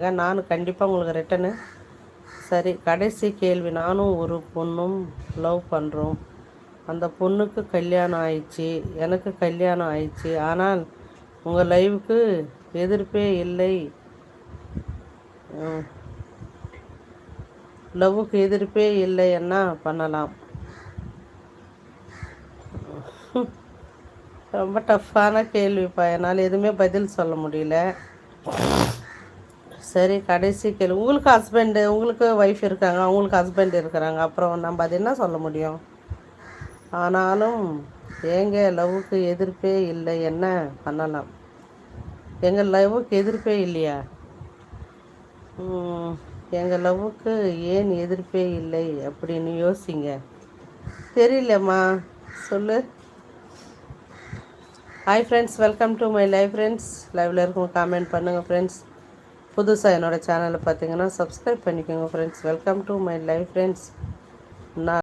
நானும் கண்டிப்பாக உங்களுக்கு ரிட்டனு. சரி, கடைசி கேள்வி. நானும் ஒரு பொண்ணும் லவ் பண்ணுறோம். அந்த பொண்ணுக்கு கல்யாணம் ஆயிடுச்சு, எனக்கு கல்யாணம் ஆயிடுச்சு. ஆனால் உங்கள் லைவுக்கு எதிர்ப்பே இல்லை. லவ்வுக்கு எதிர்ப்பே இல்லை, என்ன பண்ணலாம்? ரொம்ப டஃப்பான கேள்விப்பா, என்னால் எதுவுமே பதில் சொல்ல முடியல. சரி, கடைசி கேள்வி. உங்களுக்கு ஹஸ்பண்டு, உங்களுக்கு ஒய்ஃப் இருக்காங்க, அவங்களுக்கு ஹஸ்பண்ட் இருக்கிறாங்க. அப்புறம் நம்ம அது என்ன சொல்ல முடியும்? ஆனாலும் எங்கள் லவ்வுக்கு எதிர்ப்பே இல்லை, என்ன பண்ணலாம்? எங்கள் லவ்வுக்கு எதிர்ப்பே இல்லையா? எங்கள் லவ்வுக்கு ஏன் எதிர்ப்பே இல்லை அப்படின்னு யோசிங்க. தெரியலம்மா, சொல்லு. Hi friends, welcome to my live friends. லைவில் இருக்கவங்க காமெண்ட் பண்ணுங்கள் ஃப்ரெண்ட்ஸ். புதுசாக என்னோடய சேனலை பார்த்தீங்கன்னா சப்ஸ்கிரைப் பண்ணிக்கோங்க friends. Welcome to my live friends. நான்